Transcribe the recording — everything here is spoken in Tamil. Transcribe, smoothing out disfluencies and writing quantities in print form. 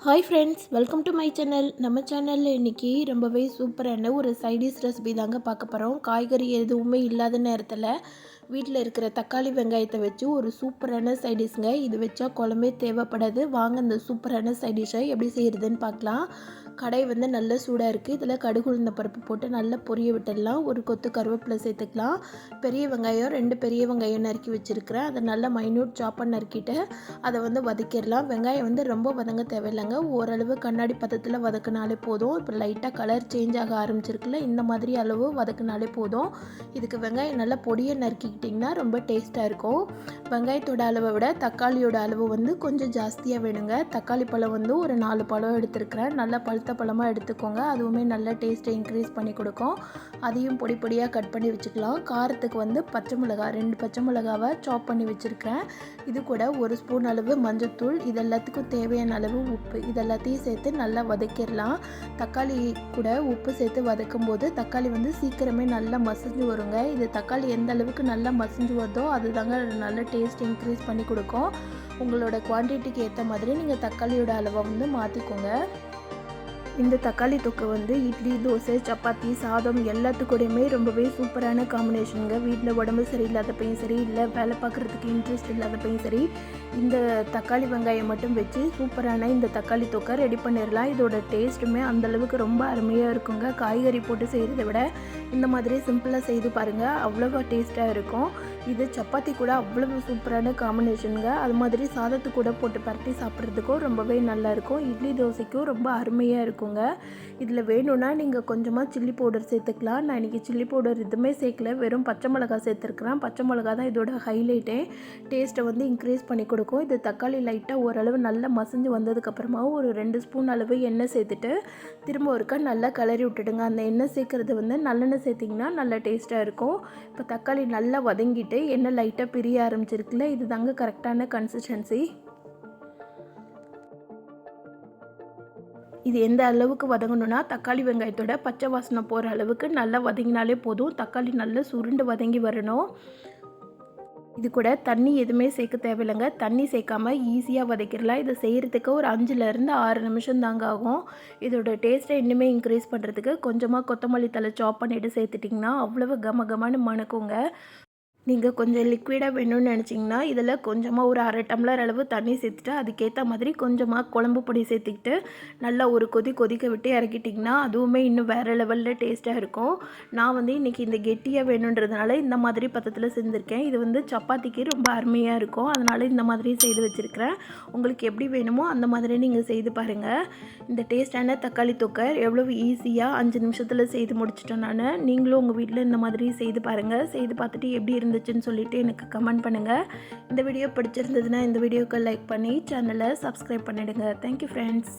Hi friends, welcome to my channel. நம்ம சேனலில் இன்றைக்கி ரொம்பவே சூப்பரான ஒரு சைடிஷ் ரெசிபி தாங்க பார்க்க போகிறோம். காய்கறி எதுவுமே இல்லாத நேரத்தில் வீட்டில் இருக்கிற தக்காளி வெங்காயத்தை வச்சு ஒரு சூப்பரான சைடிஷ்ங்க. இது வச்சா குழம்பே தேவைப்படாது. வாங்க இந்த சூப்பரான சைடிஷை எப்படி செய்கிறதுன்னு பார்க்கலாம். கடை நல்ல சூடாக இருக்குது. இதில் கடுகு உளுந்த பருப்பு போட்டு நல்லா பொரிய விட்டுடலாம். ஒரு கொத்து கருவேப்பிலை சேர்த்துக்கலாம். பெரிய வெங்காயம் 2 பெரிய வெங்காயம் நறுக்கி வச்சுருக்கிறேன். அதை நல்லா மைன்யூட் சாப்பாக நறுக்கிட்டு அதை வதக்கிடலாம். வெங்காயம் ரொம்ப வதங்க தேவையில்லைங்க. ஓரளவு கண்ணாடி பதத்தில் வதக்கினாலே போதும். இப்போ லைட்டாக கலர் சேஞ்ச் ஆக ஆரம்பிச்சிருக்குல்ல, இந்த மாதிரி அளவு வதக்கினாலே போதும். இதுக்கு வெங்காயம் நல்லா பொடியை நறுக்கிக்கிட்டிங்கன்னா ரொம்ப டேஸ்ட்டாக இருக்கும். வெங்காயத்தோட அளவை விட தக்காளியோட அளவு கொஞ்சம் ஜாஸ்தியாக வேணுங்க. தக்காளி பழம் ஒரு 4 பழம் எடுத்துருக்கிறேன். நல்லா பழுத்த பழமாக எடுத்துக்கோங்க. அதுவுமே நல்ல டேஸ்ட்டை இன்க்ரீஸ் பண்ணி கொடுக்கும். அதையும் பொடி பொடியாக கட் பண்ணி வச்சுக்கலாம். காரத்துக்கு பச்சை மிளகாய் 2 பச்சை மிளகாவை சாப் பண்ணி வச்சுருக்கிறேன். இது கூட 1 ஸ்பூன் அளவு மஞ்சள்தூள், இது எல்லாத்துக்கும் தேவையான அளவு உப்பு, இது எல்லாத்தையும் சேர்த்து நல்லா வதக்கிடலாம். தக்காளி கூட உப்பு சேர்த்து வதக்கும் போது தக்காளி சீக்கிரமே நல்லா மசிஞ்சு வருங்க. இது தக்காளி எந்த அளவுக்கு நல்லா மசிஞ்சு வருதோ அதுதாங்க நல்ல டேஸ்ட் இன்க்ரீஸ் பண்ணி கொடுக்கும். உங்களோட குவான்டிட்டிக்கு ஏற்ற மாதிரி நீங்கள் தக்காளியோட அளவை மாற்றிக்கோங்க. இந்த தக்காளி தொக்கு இட்லி, தோசை, சப்பாத்தி, சாதம் எல்லாத்துக்கூடையுமே ரொம்பவே சூப்பரான காம்பினேஷனுங்க. வீட்டில் உடம்பு சரியில்லாதப்பையும் சரி, இல்லை வேலை பார்க்குறதுக்கு இன்ட்ரெஸ்ட் இல்லாதப்பையும் சரி, இந்த தக்காளி வெங்காயம் மட்டும் வச்சு சூப்பரான இந்த தக்காளி தொக்கை ரெடி பண்ணிடலாம். இதோட டேஸ்ட்டுமே அந்தளவுக்கு ரொம்ப அருமையாக இருக்குங்க. காய்கறி போட்டு செய்கிறத விட இந்த மாதிரி சிம்பிளாக செய்து பாருங்கள், அவ்வளோ டேஸ்ட்டாக இருக்கும். இது சப்பாத்தி கூட அவ்வளவு சூப்பரான காம்பினேஷனுங்க. அது மாதிரி சாதத்து கூட போட்டு பரட்டி சாப்பிட்றதுக்கும் ரொம்பவே நல்லாயிருக்கும். இட்லி, தோசைக்கும் ரொம்ப அருமையாக இருக்குங்க. இதில் வேணும்னா நீங்கள் கொஞ்சமாக சில்லி பவுடர் சேர்த்துக்கலாம். நான் இன்றைக்கி சில்லி பவுடர் எதுவுமே சேர்க்கல, வெறும் பச்சை மிளகா சேர்த்துருக்குறேன். பச்சை மிளகா தான் இதோட ஹைலைட்டே. டேஸ்ட்டை இன்க்ரீஸ் பண்ணி கொடுக்கும். இது தக்காளி லைட்டாக ஓரளவு நல்லா மசிஞ்சு வந்ததுக்கப்புறமா ஒரு 2 ஸ்பூன் அளவு எண்ணெய் சேர்த்துட்டு திரும்ப ஒருக்கா நல்லா கிளறி விட்டுடுங்க. அந்த எண்ணெய் சேர்க்குறது நல்லெண்ணெய் சேர்த்திங்கன்னா நல்லா டேஸ்ட்டாக இருக்கும். இப்போ தக்காளி நல்லா வதங்கிட்டு எண்ணெய் லைட்டாக பிரிய ஆரம்பிச்சிருக்குல்ல, இது தாங்க கரெக்டான கன்சிஸ்டன்சி. இது எந்த அளவுக்கு வதங்கணும்னா தக்காளி வெங்காயத்தோட பச்சை வாசனை போகிற அளவுக்கு நல்லா வதங்கினாலே போதும். தக்காளி நல்லா சுருண்டு வதங்கி வரணும். இது கூட தண்ணி எதுவுமே சேர்க்க தேவையில்லைங்க. தண்ணி சேர்க்காமல் ஈஸியாக வதக்கிடலாம். இதை செய்கிறதுக்கு ஒரு 5லேருந்து 6 நிமிஷம் தாங்க ஆகும். இதோட டேஸ்ட்டை இன்னுமே இன்க்ரீஸ் பண்ணுறதுக்கு கொஞ்சமாக கொத்தமல்லி தழை சாப் பண்ணிவிட்டு சேர்த்துட்டிங்கன்னா அவ்வளவு கமகமான மணக்குங்க. நீங்கள் கொஞ்சம் லிக்விடாக வேணும்னு நினச்சிங்கன்னா இதில் கொஞ்சமாக ஒரு 1/2 டம்ளர் அளவு தண்ணி சேர்த்துட்டு அதுக்கேற்ற மாதிரி கொஞ்சமாக குழம்பு பொடி சேர்த்துக்கிட்டு நல்லா ஒரு கொதிக்க விட்டு இறக்கிட்டிங்கன்னா அதுவுமே இன்னும் வேறு லெவலில் டேஸ்ட்டாக இருக்கும். நான் இன்றைக்கி இந்த கெட்டியாக வேணுன்றதுனால இந்த மாதிரி பதத்தில் செஞ்சுருக்கேன். இது சப்பாத்திக்கு ரொம்ப அருமையாக இருக்கும். அதனால் இந்த மாதிரி செய்து வச்சுருக்கிறேன். உங்களுக்கு எப்படி வேணுமோ அந்த மாதிரி நீங்கள் செய்து பாருங்கள். இந்த டேஸ்டான தக்காளி தொக்கை எவ்வளவு ஈஸியாக 5 நிமிஷத்தில் செய்து முடிச்சிட்டேன் நான். நீங்களும் உங்கள் வீட்டில் இந்த மாதிரி செய்து பாருங்கள். செய்து பார்த்துட்டு எப்படி இருந்துச்சுன்னு சொல்லிட்டு எனக்கு கமெண்ட் பண்ணுங்கள். இந்த வீடியோ பிடிச்சிருந்ததுன்னா இந்த வீடியோக்கு லைக் பண்ணி சேனலை சப்ஸ்கிரைப் பண்ணிடுங்க. Thank you friends.